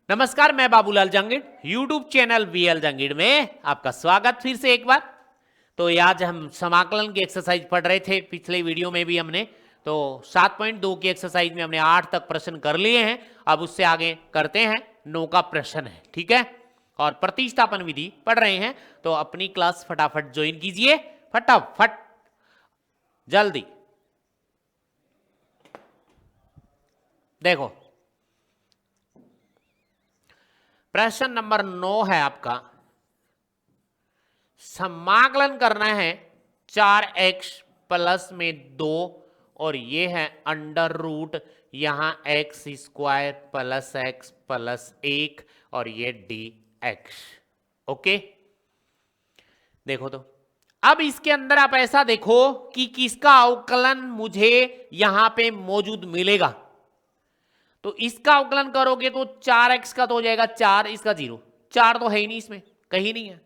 नमस्कार, मैं Babulal जंगीड़ YouTube channel V L जंगीड़ में आपका स्वागत फिर से एक बार। तो आज हम समाकलन की एक्सरसाइज पढ़ रहे थे, पिछले वीडियो में भी हमने तो 7.2 की एक्सरसाइज में हमने 8 तक प्रश्न कर लिए हैं। अब उससे आगे करते हैं 9 का प्रश्न है, ठीक है। और प्रतिस्थापन विधि पढ़ रहे हैं, तो अपनी क्लास फटाफट ज्वाइन कीजिए, फटाफट जल्दी। देखो प्रश्न नंबर 9 है आपका, समाकलन करना है 4x प्लस में 2 और ये है अंडर रूट यहां x square plus x plus 1 और ये dx। ओके, देखो तो अब इसके अंदर आप ऐसा देखो कि किसका अवकलन मुझे यहां पे मौजूद मिलेगा। तो इसका अवकलन करोगे तो 4x का तो हो जाएगा 4, इसका 0, 4 तो है ही नहीं, इसमें कहीं नहीं है।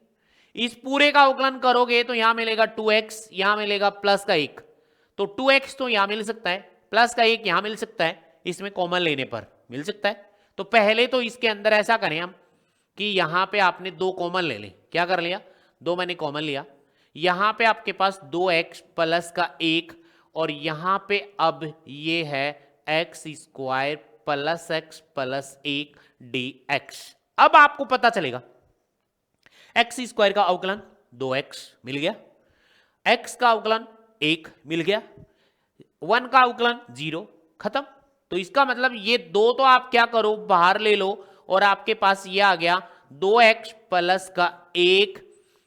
इस पूरे का अवकलन करोगे तो यहां मिलेगा 2x, यहां मिलेगा प्लस का 1, तो 2x तो यहां मिल सकता है, प्लस का 1 यहां मिल सकता है, इसमें कॉमन लेने पर मिल सकता है। तो पहले तो इसके अंदर ऐसा करें हम कि यहां पे आपने 2 कॉमन ले लें। क्या कर लिया, 2 मैंने कॉमन लिया, यहां पे आपके पास 2x प्लस का 1 और यहां पे अब ये है x square plus x plus 1 dx। अब आपको पता चलेगा एक्स स्क्वायर का अवकलन 2x मिल गया, x का अवकलन 1 मिल गया, 1 का अवकलन 0, खत्म। तो इसका मतलब ये 2 तो आप क्या करो बाहर ले लो और आपके पास ये आ गया 2x प्लस का 1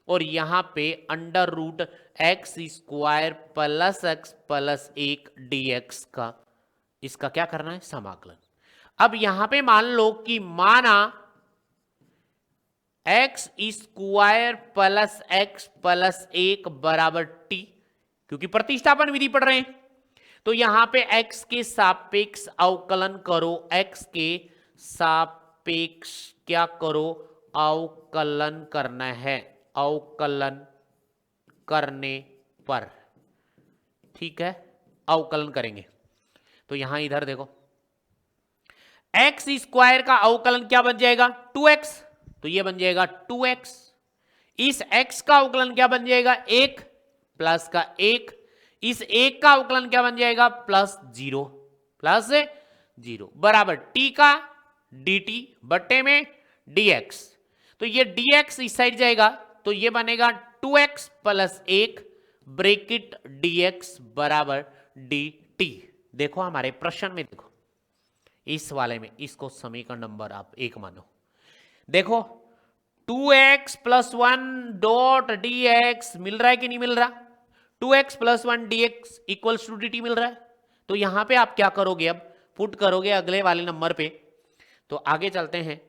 और यहां पे under root x square plus x plus 1 dx का, इसका क्या करना है, समाकलन। अब यहां पे मान लो कि माना x square plus x plus 1 बराबर टी, क्योंकि प्रतिस्थापन विधि पढ़ रहे हैं तो यहां पे x के सापेक्ष अवकलन करो, x के सापेक्ष क्या करो, अवकलन करना है, अवकलन करने पर, ठीक है, अवकलन करेंगे। तो यहां इधर देखो एक्स स्क्वायर का अवकलन क्या बन जाएगा 2x, तो ये बन जाएगा 2x। इस x का अवकलन क्या बन जाएगा 1 प्लस का 1, इस 1 का अवकलन क्या बन जाएगा प्लस 0, प्लस 0 बराबर t का dt बट्टे में dx। तो ये dx इस साइड जाएगा तो ये बनेगा 2x प्लस 1 ब्रैकेट dx बराबर dt। देखो हमारे प्रश्न में, देखो इस वाले में इसको समीकरण नंबर आप 1 मानो। देखो 2x प्लस 1 डॉट dx मिल रहा है कि नहीं मिल रहा, 2x plus 1 dx equals to dt मिल रहा है। तो यहां पे आप क्या करोगे, अब पुट करोगे अगले वाले नंबर पे। तो आगे चलते हैं,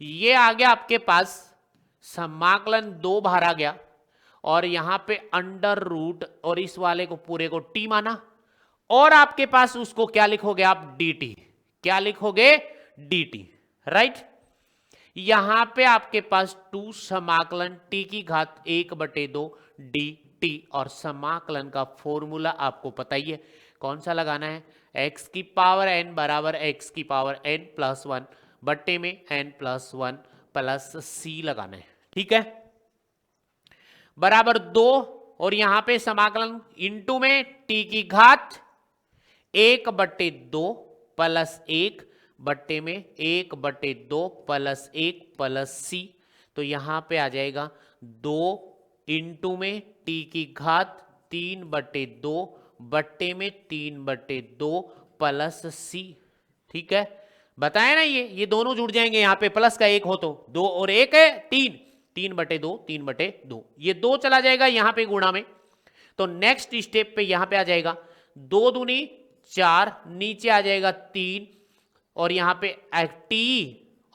ये आ गया आपके पास समाकलन 2 बाहर आ गया और यहां पे अंडर रूट और इस वाले को पूरे को t माना और आपके पास उसको क्या लिखोगे आप dt, क्या लिखोगे dt, राइट। यहां पे आपके पास 2 समाकलन t की घात 1/2 dt और समाकलन का फॉर्मूला आपको पता ही है, कौन सा लगाना है, x की पावर n बराबर x की पावर n प्लस 1 बट्टे में n प्लस 1 प्लस c लगाना है, ठीक है, बराबर 2 और यहां पे समाकलन इनटू में t की घात 1/2 प्लस 1 बट्टे में 1/2 प्लस 1 प्लस c। तो यहां पे आ जाएगा 2 इंटू में t की घात 3/2 बट्टे में 3/2 प्लस c, ठीक है। बताया ना, ये दोनों जुड़ जाएंगे, यहां पे प्लस का 1 हो तो 2 और 1 है 3, 3/2 3/2, ये 2 चला जाएगा यहां पे गुणा में। तो नेक्स्ट स्टेप पे यहां पे आ जाएगा 2 दूनी 4, नीचे आ जाएगा 3 और यहां पे t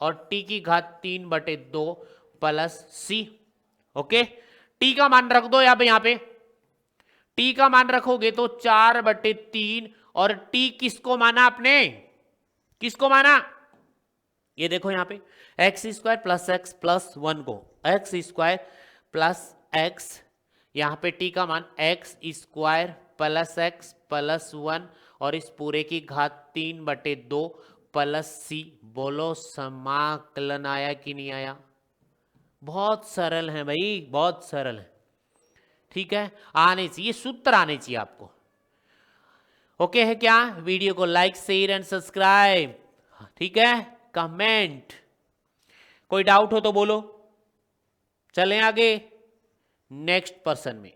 और t की घात 3/2 प्लस c। ओके, t का मान रख दो अब यहां पे, t का मान रखोगे तो 4/3 और t किसको माना आपने, किसको माना, ये देखो यहां पे x square plus x plus 1 को एक्स स्क्वायर प्लस एक्स, यहां पे t का मान x square plus x plus 1 और इस पूरे की घात 3/2 प्लस सी। बोलो समाकलन आया कि नहीं आया? बहुत सरल है भाई, बहुत सरल है। ठीक है, आने चाहिए, सूत्र आने चाहिए आपको। ओके है क्या? वीडियो को लाइक शेयर एंड सब्सक्राइब। ठीक है, कमेंट। कोई डाउट हो तो बोलो, चलें आगे नेक्स्ट पर्सन में।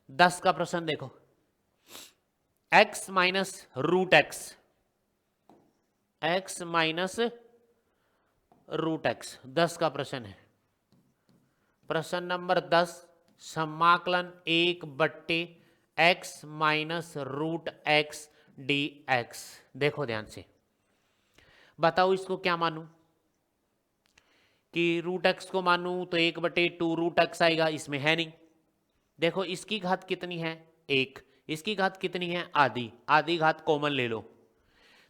10 का प्रश्न देखो, x minus root x, x minus root x 10 का प्रश्न है। प्रश्न नंबर 10, समाकलन 1/x minus root x d x. देखो ध्यान से, बताओ इसको क्या मानूं? कि रूट एक्स को मानूं तो 1/2 रूट एक्स आएगा, इसमें है नहीं। देखो इसकी घात कितनी है? 1। इसकी घात कितनी है? आधी। आधी घात कॉमन ले लो,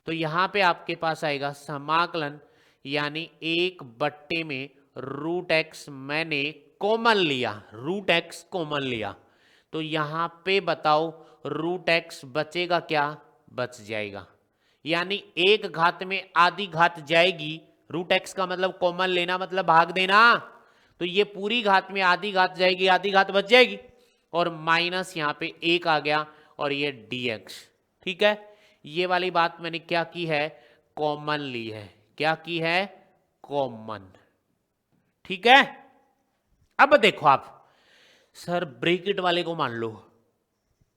तो यहां पे आपके पास आएगा समाकलन, यानी 1/, में रूट एक्स मैंने कॉमन लिया, रूट एक्स कॉमन लिया, तो यहां पे बताओ रूट एक्स बचेगा क्या? बच जाएगा। यानी एक घात में आधी घात जाएगी, रूट एक्स का मतलब कॉमन लेना मतलब भाग देना, तो ये पूरी घात में आधी घात जाएगी, आधी घात बच जाएगी, और माइनस यहां पे 1 आ गया, और ये dx। ठीक है, ये वाली बात मैंने क्या की है? कॉमन ली है। क्या की है? कॉमन। ठीक है, अब देखो आप, सर ब्रैकेट वाले को मान लो,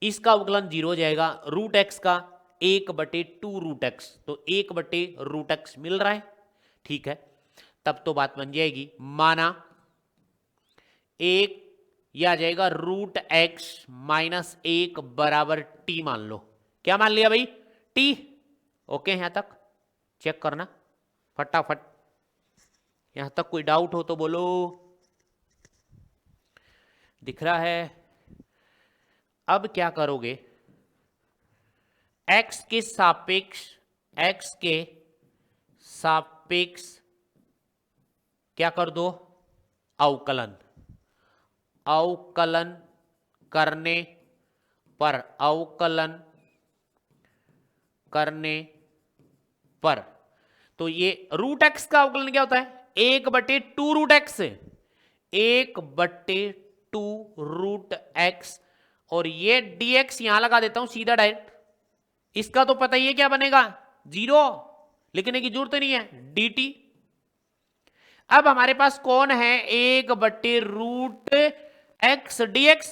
इसका अवकलन 0 हो जाएगा, रूट एक्स का 1/2 रूट एक्स, तो 1/रूट एक्स मिल रहा है। ठीक है, तब तो बात बन जाएगी, माना 1 यह आ जाएगा रूट एक्स माइनस 1 बराबर टी मान लो। क्या मान लिया भाई? टी। ओके, यहां तक चेक करना फटाफट, यहां तक कोई डाउट हो तो बोलो। दिख रहा है? अब क्या करोगे? x के सापेक्ष, x के सापेक्ष क्या कर दो? अवकलन। अवकलन करने पर, अवकलन करने पर, तो ये रूट एक्स का अवकलन क्या होता है? 1/2 रूट एक्स, 1/2 रूट एक्स, और ये dx यहां लगा देता हूं सीधा डायरेक्ट। इसका तो पता ही है क्या बनेगा? 0, लिखने की जरूरत नहीं है, dt। अब हमारे पास कौन है? 1/रूट एक्स dx,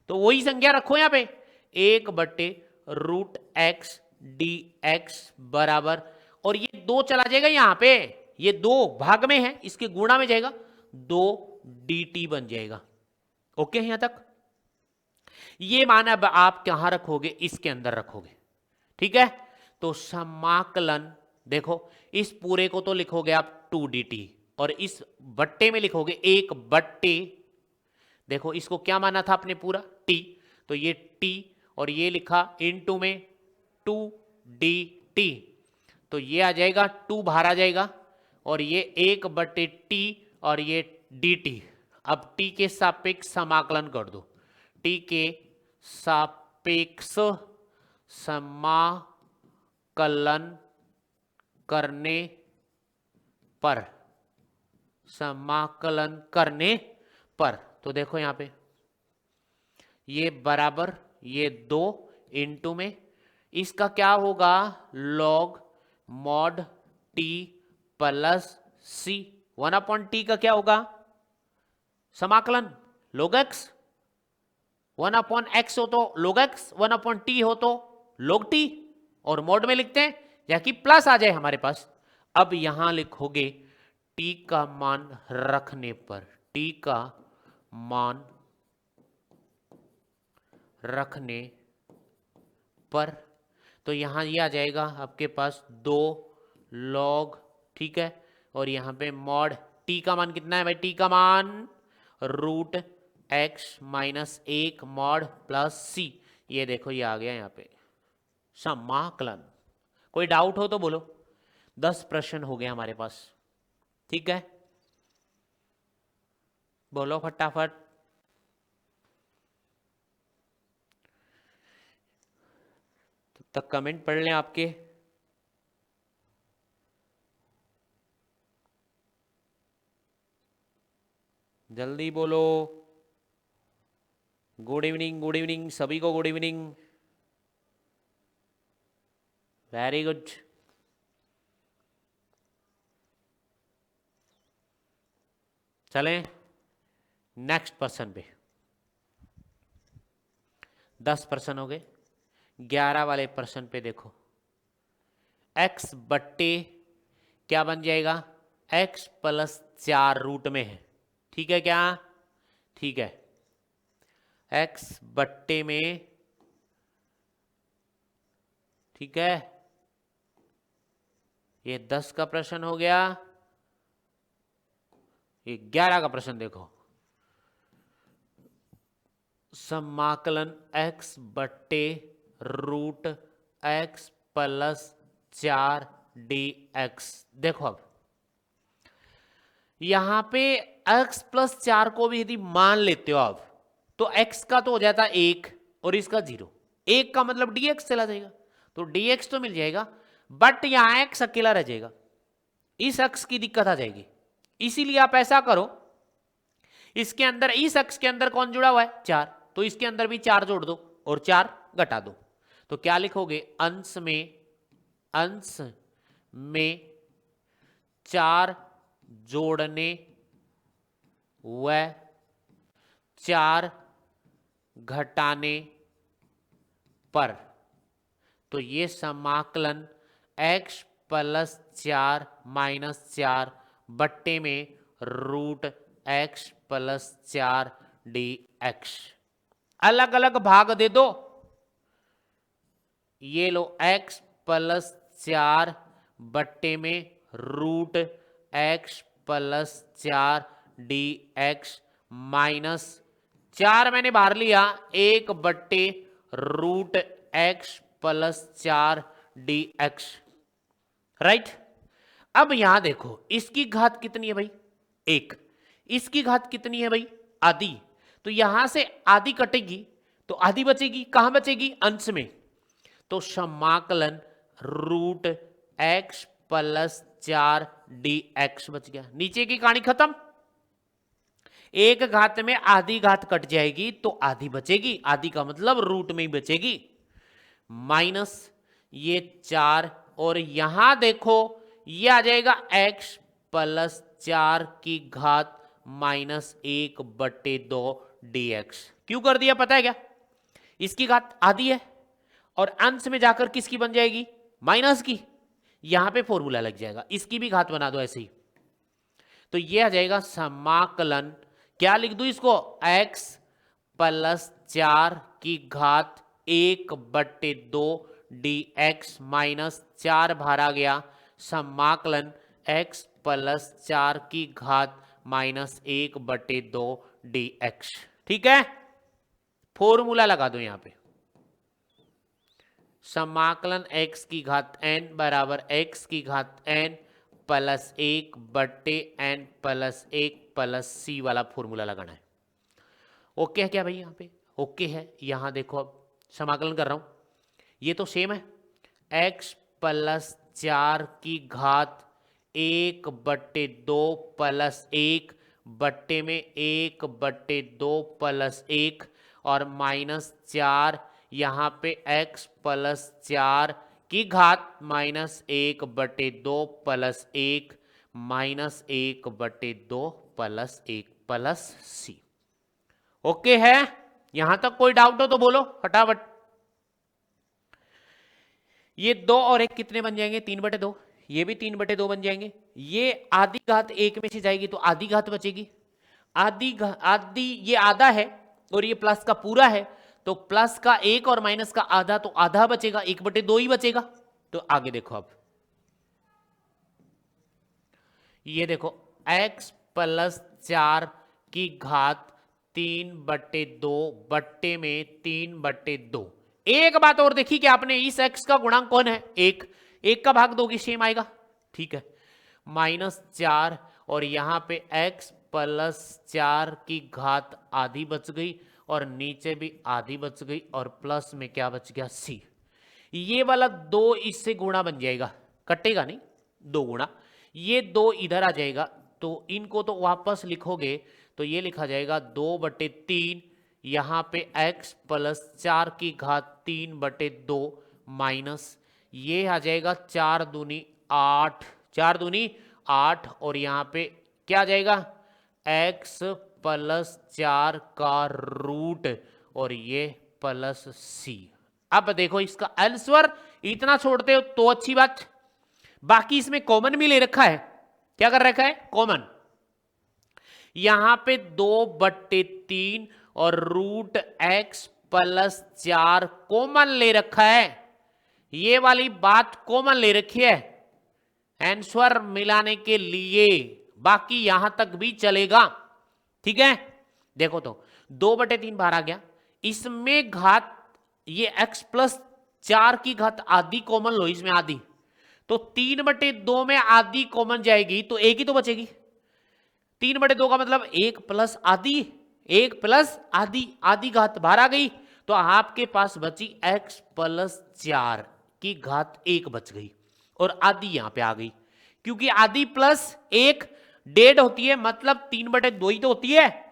तो वही संख्या रखो यहां पे, 1/रूट एक्स dx बराबर, और ये 2 चला जाएगा यहां पे, ये 2 भाग में है, इसके गुणा में जाएगा, 2 dt बन जाएगा। ओके, यहां तक ये मान अब आप कहां रखोगे? इसके अंदर रखोगे। ठीक है, तो समाकलन देखो, इस पूरे को तो लिखोगे आप 2dt, और इस बट्टे में लिखोगे 1/, देखो इसको क्या माना था आपने? पूरा t, तो ये t, और ये लिखा इनटू में 2dt, तो ये आ जाएगा 2 बाहर आ जाएगा, और ये 1/t, और ये dt। अब t के सापेक्ष समाकलन कर दो, t के सापेक्ष समाकलन करने पर, समाकलन करने पर, तो देखो यहां पे ये बराबर, ये 2 इंटू में इसका क्या होगा? लॉग मॉड टी प्लस सी। 1/t का क्या होगा? समाकलन log x, 1/x हो तो log x, 1/t हो तो log t, और मॉड में लिखते हैं या कि प्लस आ जाए हमारे पास। अब यहां लिखोगे t का मान रखने पर, t का मान रखने पर, तो यहां ये आ जाएगा आपके पास 2 लॉग, ठीक है, और यहां पे मॉड t का मान कितना है भाई? t का मान root x minus 1 mod plus C. ये देखो ये आ गया यहां पे समाकलन। कोई डाउट हो तो बोलो। 10 प्रश्न हो गए हमारे पास। ठीक है, बोलो फटाफट। तब तक कमेंट पढ़ लें आपके। जल्दी बोलो। गुड इवनिंग सभी को गुड इवनिंग। Very good. चलें नेक्स्ट पर्सन पे। 10 पर्सन हो गए। 11 वाले पर्सन पे देखो, x बट्टे क्या बन जाएगा, x प्लस 4 रूट में है। ठीक है क्या? ठीक है, x बट्टे में, ठीक है, ये 10 का प्रश्न हो गया। ये 11 का प्रश्न देखो, समाकलन x बट्टे रूट x प्लस 4 dx। देखो अब यहां पे x प्लस 4 को भी यदि मान लेते हो आप, तो x का तो हो जाता है 1 और इसका 0। 1 का मतलब dx चला जाएगा, तो dx तो मिल जाएगा, बट यहां x अकेला रह जाएगा। इस x की दिक्कत आ जाएगी। इसीलिए आप ऐसा करो, इसके अंदर, इस x के अंदर कौन जुड़ा हुआ है, 4, तो इसके अंदर भी 4 जोड़ दो और 4 घटा दो। तो क्या लिखोगे, अंश में 4 जोड़ने व 4 घटाने पर। तो ये समाकलन x प्लस 4 माइनस 4 बट्टे में रूट x प्लस 4 dx। अलग अलग भाग दे दो। ये लो x प्लस 4 बट्टे में root x plus 4 dx minus 4 मैंने बाहर लिया, 1 बट्टे root x plus 4 dx। Right. अब यहां देखो, इसकी घात कितनी है भाई, 1। इसकी घात कितनी है भाई, आधी। तो यहां से आधी कटेगी तो आधी बचेगी, कहां बचेगी, अंश में। तो समाकलन रूट x प्लस 4 dx बच गया। नीचे की कहानी खत्म। एक घात में आधी घात कट जाएगी तो आधी बचेगी, आधी का मतलब रूट में ही बचेगी, माइनस ये 4, और यहां देखो ये आ जाएगा x प्लस 4 की घात माइनस 1 बट्टे 2 dx। क्यों कर दिया पता है क्या, इसकी घात आधी है और अंश में जाकर किसकी बन जाएगी, माइनस की। यहां पे फॉर्मूला लग जाएगा, इसकी भी घात बना दो ऐसे ही। तो ये आ जाएगा समाकलन, क्या लिख दूं इसको, x प्लस 4 की घात 1 बट्टे 2 dx माइनस 4 बाहर आ गया, समाकलन x प्लस 4 की घात माइनस 1 बट्टे 2 dx। ठीक है, फॉर्मूला लगा दो यहां पे, समाकलन x की घात n बराबर x की घात n प्लस 1 बट्टे n प्लस 1 प्लस c वाला फॉर्मूला लगाना है। ओके है क्या भाई, यहां पे ओके है। यहां देखो अब समाकलन कर रहा हूं, ये तो सेम है, x प्लस 4 की घात 1 बट्टे 2 प्लस 1 बट्टे में 1 बट्टे 2 प्लस 1 और माइनस 4, यहां पे x प्लस 4 की घात माइनस 1 बट्टे 2 प्लस 1 माइनस 1 बट्टे 2 प्लस 1 प्लस c। ओके है, यहां तक कोई डाउट हो तो बोलो फटाफट। ये 2 और 1 कितने बन जाएंगे, 3/2। ये भी 3/2 बन जाएंगे। ये आधी घात 1 में से जाएगी तो आधी घात बचेगी, आधी ये आधा है और ये प्लस का पूरा है, तो प्लस का 1 और माइनस का आधा, तो आधा बचेगा, 1/2 ही बचेगा। तो आगे देखो अब, ये देखो x प्लस 4 की घात 3/2 बट्टे में 3/2। एक बात और देखी कि आपने, इस x का गुणांक कौन है, 1 का भाग 2 की सेम आएगा। ठीक है, माइनस 4 और यहां पे x प्लस 4 की घात आधी बच गई और नीचे भी आधी बच गई और प्लस में क्या बच गया, c। ये वाला 2 इससे गुणा बन जाएगा, कटेगा नहीं, 2 गुणा, ये 2 इधर आ जाएगा, तो इनको तो वापस लिखोगे तो ये लिखा जाएगा 2/3, यहां पे x प्लस 4 की घात 3/2 माइनस ये आ जाएगा 4 दूनी 8, 4 दूनी 8, और यहां पे क्या आ जाएगा x प्लस 4 का रूट और ये प्लस c। अब देखो इसका आंसर इतना छोड़ते हो तो अच्छी बात, बाकी इसमें कॉमन भी ले रखा है, क्या कर रखा है कॉमन, यहां पे 2/3 और रूट x प्लस 4 कॉमन ले रखा है, ये वाली बात कॉमन ले रखी है आंसर मिलाने के लिए, बाकी यहां तक भी चलेगा, ठीक है। देखो तो 2/3 बाहर आ गया, इसमें घात ये x प्लस 4 की घात आधी कॉमन लो, इसमें आधी, तो 3/2 में आधी कॉमन जाएगी तो एक ही तो बचेगी, 3/2 का मतलब 1 प्लस आधी, 1 प्लस आधी, आधी घात बाहर आ गई, तो आपके पास बची x प्लस 4 की घात 1 बच गई, और आधी यहां पे आ गई, क्योंकि आधी प्लस 1 1.5 होती है, मतलब 3/2 ही तो होती है,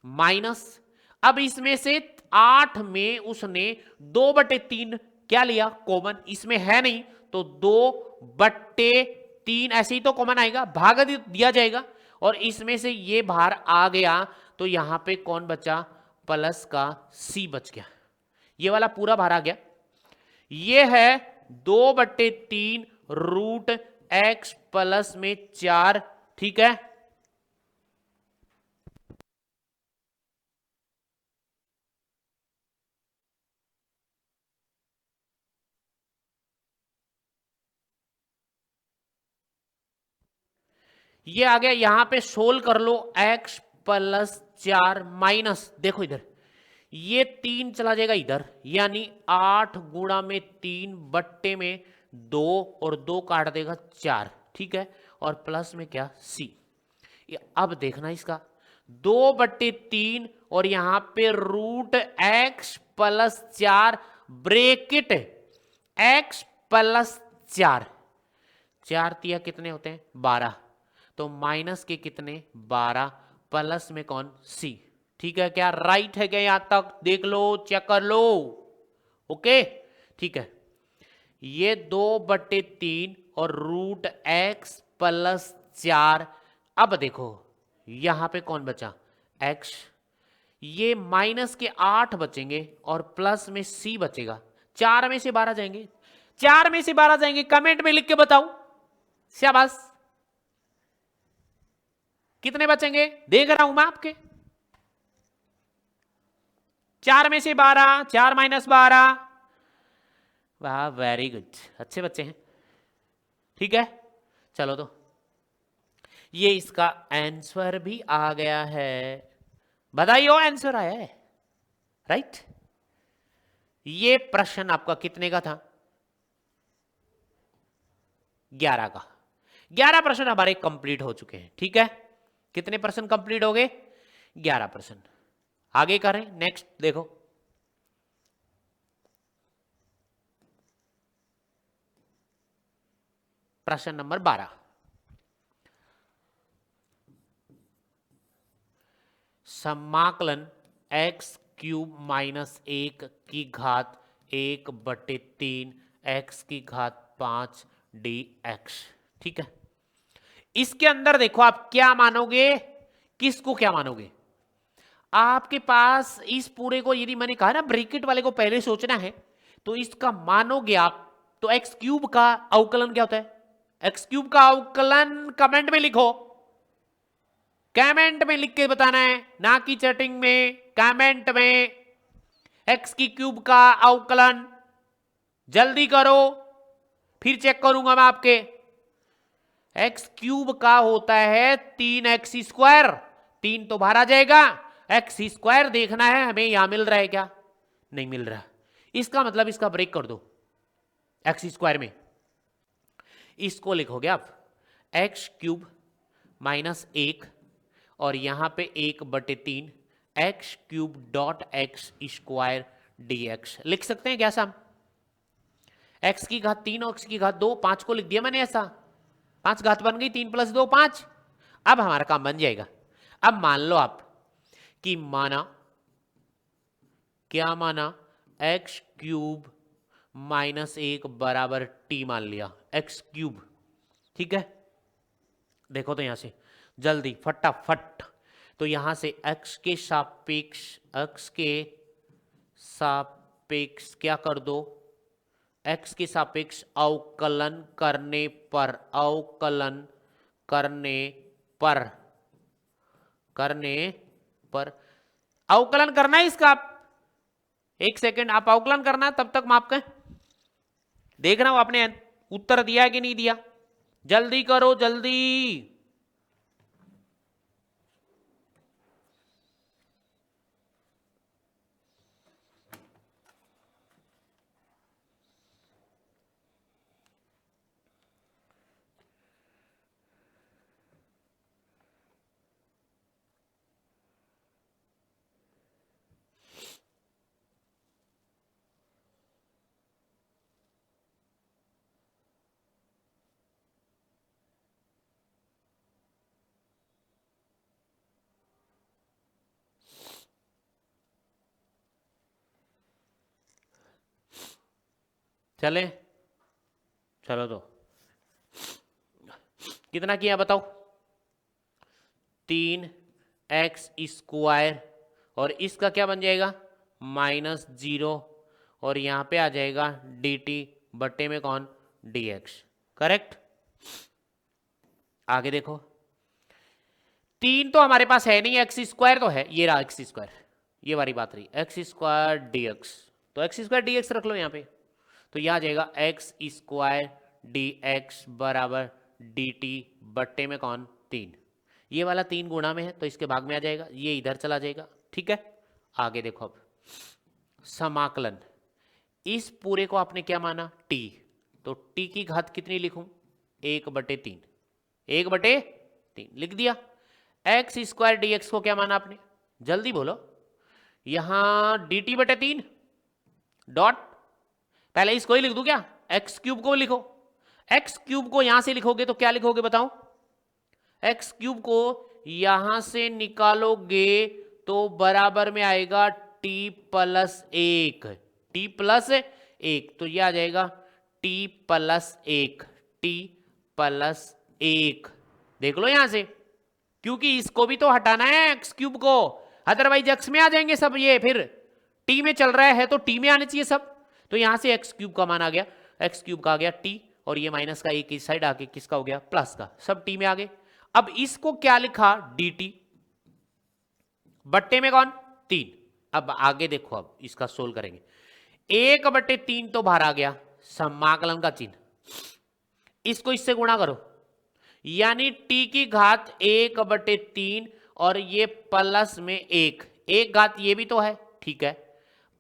माइनस, अब इसमें से 8 में उसने 2/3 क्या लिया कॉमन, इसमें है नहीं तो 2/3 ऐसे ही तो कॉमन आएगा, भाग दिया जाएगा, और इसमें से ये बाहर आ गया, तो यहां पे कौन बचा, प्लस का c बच गया, ये वाला पूरा बाहर आ गया, ये है 2/3 रूट x प्लस में 4, ठीक है। ये आ गया, यहां पे सोल्व कर लो, x प्लस 4 माइनस, देखो इधर ये 3 चला जाएगा इधर, यानी 8 गुणा में 3 बट्टे में 2 और 2 काट देगा 4, ठीक है, और प्लस में क्या c। अब देखना इसका 2/3 और यहां पे root x plus 4 bracket x plus 4, 4 तिया कितने होते हैं 12, तो माइनस के कितने 12, प्लस में कौन c, ठीक है, क्या राइट है क्या, यहां तक देख लो, चेक कर लो, ओके, ठीक है। ये 2/3 और रूट x प्लस 4, अब देखो यहां पे कौन बचा x, ये माइनस के 8 बचेंगे और प्लस में c बचेगा, 4 में से 12 जाएंगे, 4 में से 12 जाएंगे, कमेंट में लिख के बताओ, शाबाश, कितने बचेंगे देख रहा हूं मैं आपके, 4 में से 12, 4 माइनस 12, वाह वेरी गुड, अच्छे बच्चे हैं, ठीक है। चलो तो ये इसका आंसर भी आ गया है, बताइए आंसर आया है, राइट। ये प्रश्न आपका कितने का था 11 का, 11 प्रश्न हमारे कंप्लीट हो चुके हैं, ठीक है, कितने परसेंट कंप्लीट हो गए 11%। आगे करें, नेक्स्ट देखो, प्रश्न नंबर 12, समाकलन x³ माइनस 1 की घात 1/3 x की घात 5 dx, ठीक है। इसके अंदर देखो आप क्या मानोगे, किसको क्या मानोगे, आपके पास इस पूरे को, यदि मैंने कहा ना ब्रैकेट वाले को पहले सोचना है, तो इसका मानोगे आप, तो x³ का अवकलन क्या होता है, x³ का अवकलन कमेंट में लिखो, कमेंट में लिख के बताना है, ना कि चैटिंग में, कमेंट में, x³ का अवकलन जल्दी करो, फिर चेक करूंगा मैं आपके, x³ का होता है 3x², 3 तो बाहर आ जाएगा, x² देखना है हमें, यहां मिल रहा है क्या, नहीं मिल रहा, इसका मतलब इसका ब्रेक कर दो, x² में इसको लिखोगे आप x³ माइनस 1 और यहां पे 1/3 x³ डॉट x² dx लिख सकते हैं क्या साहब, एक्स की घात 3 और एक्स की घात 2, 5 को लिख दिया मैंने ऐसा, 5 घात बन गई, 3 + 2 5। अब हमारा काम बन जाएगा। अब मान लो आप कि माना, क्या माना, एक्स क्यूब -1 बराबर टी मान लिया, एक्स क्यूब। ठीक है, देखो तो यहां से जल्दी फटाफट, तो यहां से x के सापेक्ष क्या कर दो, x के सापेक्ष अवकलन करने पर, अवकलन करना है इसका। आप 1 सेकेंड, आप अवकलन करना है, तब तक माप कर देखना वो आपने उत्तर दिया है कि नहीं दिया। जल्दी करो जल्दी। चले, चलो तो कितना किया बताओ, 3x², और इसका क्या बन जाएगा -0, और यहां पे आ जाएगा dt बट्टे में कौन, dx। करेक्ट। आगे देखो, 3 तो हमारे पास है नहीं, x² तो है, ये रहा x², ये वाली बात रही, x² dx, तो x² dx रख लो यहां पे, तो यह आ जाएगा x² dx बराबर dt बट्टे में कौन 3। ये वाला 3 गुणा में है तो इसके भाग में आ जाएगा, ये इधर चला जाएगा। ठीक है, आगे देखो, अब समाकलन, इस पूरे को आपने क्या माना t, तो t की घात कितनी लिखूं, 1/3, 1/3 लिख दिया। x² dx को क्या माना आपने, जल्दी बोलो, यहां dt/3 डॉट, पहले इसको ही लिख दूं क्या, x³ को लिखो, x³ को यहां से लिखोगे तो क्या लिखोगे बताओ, x³ को यहां से निकालोगे तो बराबर में आएगा t+1, तो यह आ जाएगा t+1, देख लो यहां से, क्योंकि इसको भी तो हटाना है x³ को, अदरवाइज x में आ जाएंगे सब, ये फिर t में चल रहा है तो t में आने चाहिए सब, तो यहां से x³ का मान आ गया, x³ का आ गया t, और ये माइनस का एक इस साइड आके किसका हो गया, प्लस का, सब t में आ गए। अब इसको क्या लिखा, dt बट्टे में कौन 3। अब आगे देखो, अब इसका सोल्व करेंगे, 1/3 तो बाहर आ गया, समाकलन का चिन्ह, इसको इससे गुणा करो, यानी t की घात 1/3, और ये प्लस में एक घात ये भी तो है, ठीक है,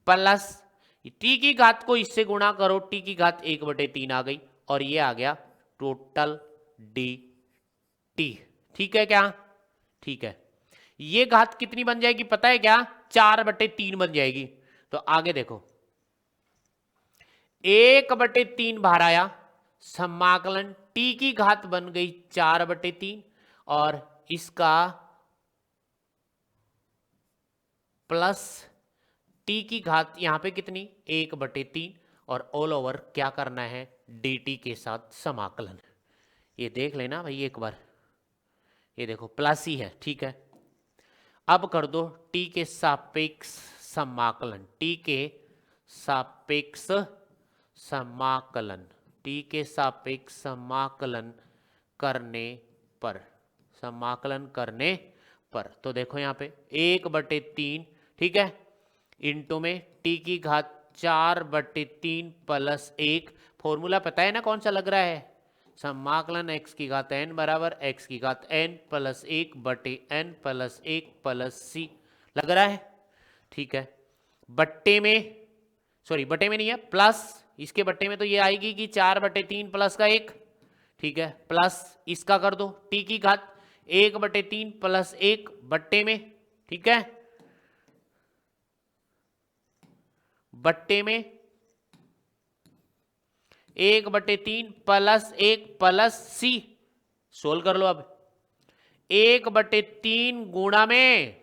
प्लस t की घात को इससे गुणा करो, t की घात 1/3 आ गई, और ये आ गया टोटल dt। ठीक है क्या, ठीक है, ये घात कितनी बन जाएगी पता है क्या, 4/3 बन जाएगी। तो आगे देखो, 1/3 बाहर आया, समाकलन t की घात बन गई 4/3, और इसका प्लस t की घात यहां पे कितनी 1/3, और ऑल ओवर क्या करना है dt के साथ समाकलन। ये देख लेना भाई एक बार, ये देखो प्लस ही है, ठीक है। अब कर दो t के सापेक्ष समाकलन, t के सापेक्ष समाकलन, t के सापेक्ष समाकलन करने पर, समाकलन करने पर, तो देखो यहां पे 1/3, ठीक है, इंटू में t की घात 4/3 प्लस 1, फॉर्मूला पता है ना कौन सा लग रहा है, समाकलन x की घात n बराबर x की घात n plus 1/n plus 1 plus c लग रहा है, ठीक है। बट्टे में, सॉरी बट्टे में नहीं है, प्लस, इसके बट्टे में तो ये आएगी कि 4/3 प्लस का 1, ठीक है, प्लस इसका कर दो t की घात 1/3 प्लस 1 बट्टे में, ठीक है, बट्टे में 1/3 प्लस 1 प्लस सी, सोल्व कर लो अब। 1/3 गुणा में,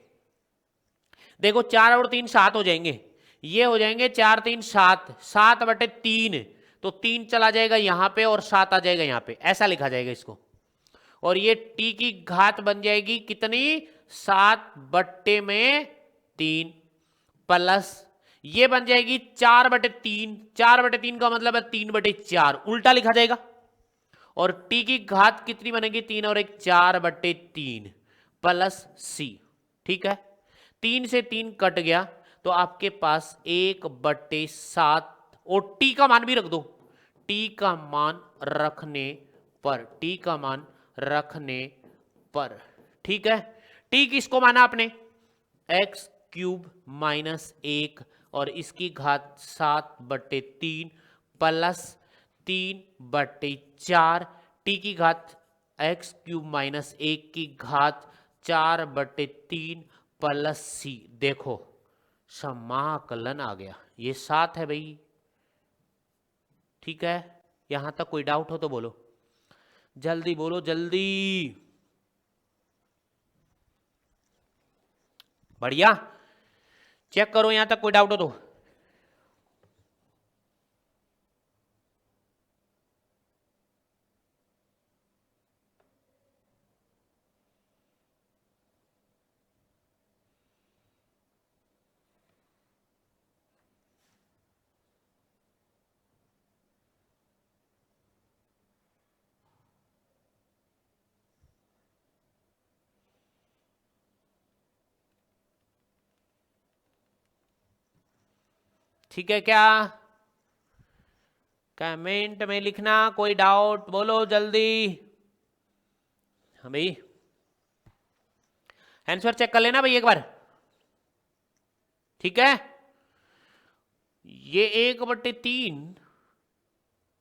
देखो 4 और 3 7 हो जाएंगे, ये हो जाएंगे 4 3 7, 7/3, तो 3 चला जाएगा यहां पे और 7 आ जाएगा यहां पे, ऐसा लिखा जाएगा इसको। और ये t की घात बन जाएगी कितनी, 7/3 प्लस ये बन जाएगी 4/3, 4/3 का मतलब है 3/4, उल्टा लिखा जाएगा। और t की घात कितनी बनेगी, 3 और 1 4/3 प्लस c, ठीक है। 3 से 3 कट गया तो आपके पास 1/7, और t का मान भी रख दो, t का मान रखने पर, t का मान रखने पर, ठीक है। t किसको माना आपने, x³ - 1 और इसकी घात 7/3 प्लस 3/4, t की घात x³ - 1 की घात 4/3 प्लस c। देखो समाकलन आ गया, ये 7 है भाई, ठीक है। यहां तक कोई डाउट हो तो बोलो, जल्दी बोलो जल्दी। बढ़िया, चेक करो यहां तक कोई डाउट हो तो। ठीक है, क्या कमेंट में लिखना, कोई डाउट बोलो जल्दी। हाँ भाई, आंसर चेक कर लेना भाई एक बार, ठीक है। ये 1/3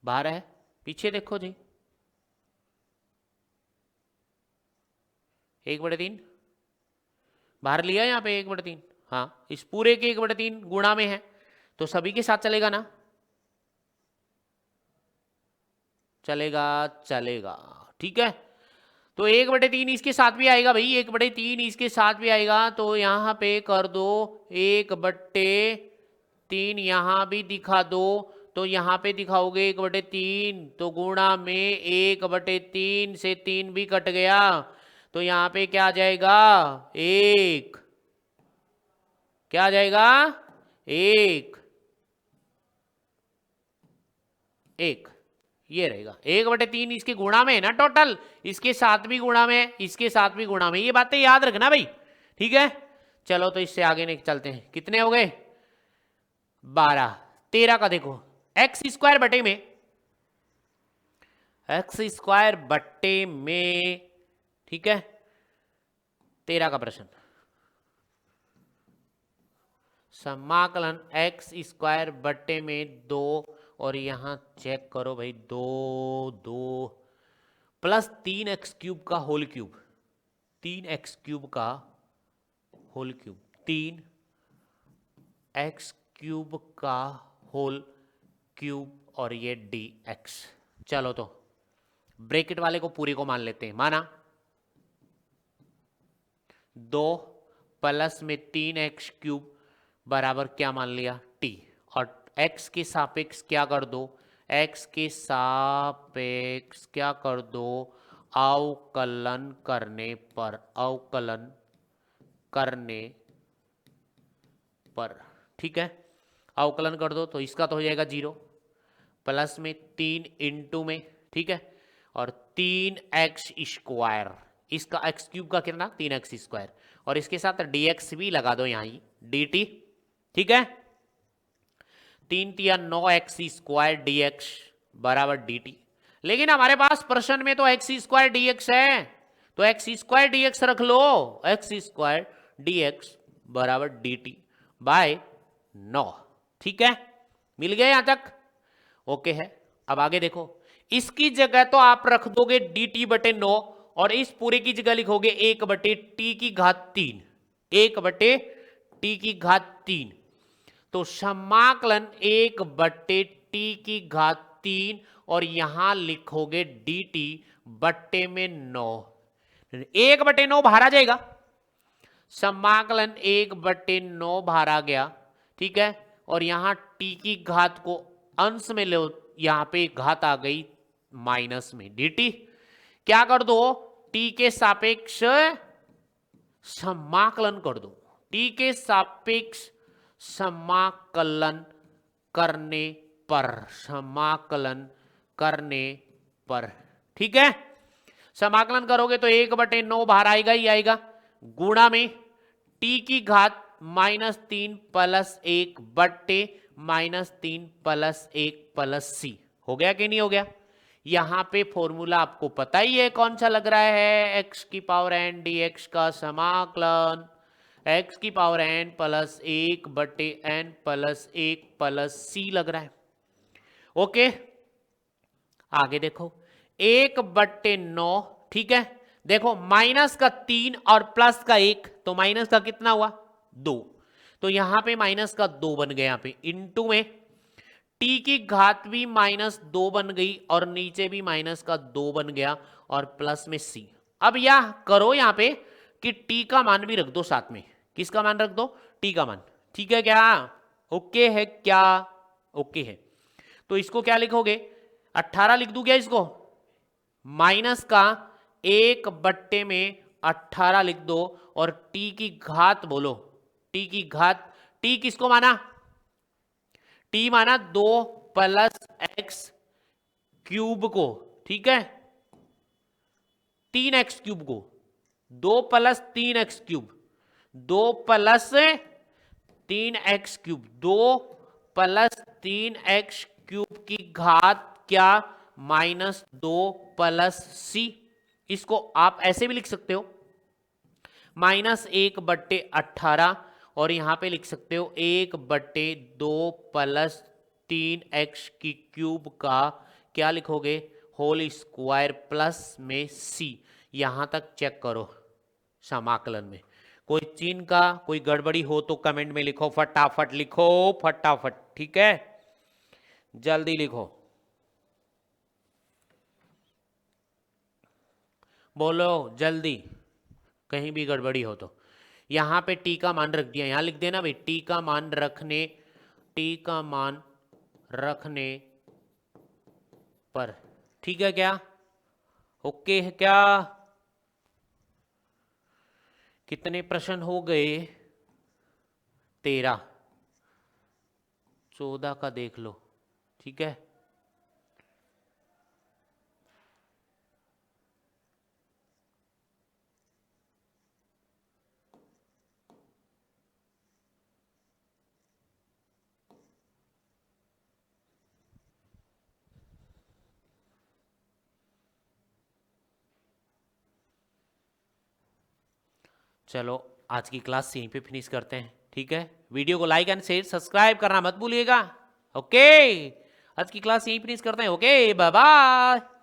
बाहर है, पीछे देखो जी, 1/3 बाहर लिया यहां पे 1/3, हाँ इस पूरे के 1/3 गुणा में है तो सभी के साथ चलेगा ना, चलेगा चलेगा, ठीक है। तो 1/3 इसके साथ भी आएगा भाई, 1/3 इसके साथ भी आएगा, तो यहां पे कर दो 1/3, यहां भी दिखा दो, तो यहां पे दिखाओगे 1/3, तो गुणा में 1/3 से 3 भी कट गया, तो यहां पे क्या आ जाएगा, 1, क्या आ जाएगा, 1, ये रहेगा 1/3 इसके गुणा में है ना टोटल, इसके साथ भी गुणा में है, इसके साथ भी गुणा में, ये बातें याद रखना भाई, ठीक है। चलो तो इससे आगे नहीं चलते हैं, कितने हो गए, 12, 13 का देखो, x² बटे में, x² बटे में, ठीक है। 13 का प्रश्न, समाकलन x² बटे में 2, और यहां चेक करो भाई 2 2 प्लस 3x³ का होल क्यूब, 3x³ का होल क्यूब, 3x³ का होल क्यूब, और ये dx। चलो तो ब्रैकेट वाले को पूरे को मान लेते हैं, माना 2 प्लस में 3x³ बराबर क्या मान लिया, t, और x के सापेक्ष क्या कर दो, x के सापेक्ष क्या कर दो, अवकलन करने पर, अवकलन करने पर, ठीक है। अवकलन कर दो तो इसका तो हो जाएगा 0, प्लस में 3 इंटू में, ठीक है, और 3x², इसका x³ का कितना 3x², और इसके साथ dx भी लगा दो यहां ही, dt, ठीक है। 3 तिया 9x² dx बराबर dt, लेकिन हमारे पास प्रश्न में तो x² dx है, तो x² dx रख लो, x² dx बराबर dt बाय 9, ठीक है। मिल गया यहां तक, ओके है। अब आगे देखो, इसकी जगह तो आप रख दोगे dt/9, और इस पूरे की जगह लिखोगे 1/t की घात 3, 1/t की घात 3, तो समाकलन 1/t की घात 3 और यहां लिखोगे dt बट्टे में 9, 1/9 बाहर आ जाएगा, समाकलन 1/9 बाहर आ गया, ठीक है। और यहां t की घात को अंश में लो, यहां पे घात आ गई माइनस में, dt क्या कर दो, t के सापेक्ष समाकलन कर दो, t के सापेक्ष समाकलन करने पर, समाकलन करने पर, ठीक है। समाकलन करोगे तो 1/9 बाहर आएगा ही आएगा, गुणा में t की घात -3 + 1 बट्टे -3 + 1 + c, हो गया कि नहीं हो गया। यहां पे फॉर्मूला आपको पता ही है कौन सा लग रहा है, x की पावर n dx का समाकलन x की पावर n + 1 बट्टे n + 1 + c लग रहा है। ओके, आगे देखो 1/9, ठीक है। देखो माइनस का 3 और प्लस का 1, तो माइनस का कितना हुआ 2, तो यहां पे माइनस का 2 बन गया, यहां पे इंटू में t की घात भी -2 बन गई और नीचे भी माइनस का 2 बन गया और प्लस में c। अब यह करो यहां पे कि t का मान भी रख दो साथ में, किसका मान रख दो, t का मान, ठीक है क्या, ओके है क्या, ओके है। तो इसको क्या लिखोगे, 18 लिख दूं क्या इसको, माइनस का 1/18 लिख दो और t की घात बोलो, t की घात, t किसको माना, t माना 2 + x³ को, ठीक है, 3x³ को, 2 + 3x³, 2 + 3x³, 2 + 3x³ की घात क्या, -2 + c। इसको आप ऐसे भी लिख सकते हो -1/18 और यहां पे लिख सकते हो 1/2 + 3x³ का क्या लिखोगे, होल स्क्वायर प्लस में c। यहां तक चेक करो समाकलन में, कोई चिन्ह का कोई गड़बड़ी हो तो कमेंट में लिखो, फटाफट लिखो, फटाफट, ठीक है, जल्दी लिखो, बोलो जल्दी, कहीं भी गड़बड़ी हो तो। यहां पे t का मान रख दिया, यहां लिख देना भाई, t का मान रखने, t का मान रखने पर, ठीक है क्या, ओके है क्या। कितने प्रश्न हो गए, 13, 14 का देख लो, ठीक है। चलो आज की क्लास यहीं पे फिनिश करते हैं, ठीक है। वीडियो को लाइक एंड शेयर सब्सक्राइब करना मत भूलिएगा, ओके। आज की क्लास यहीं फिनिश करते हैं, ओके, बाय बाय।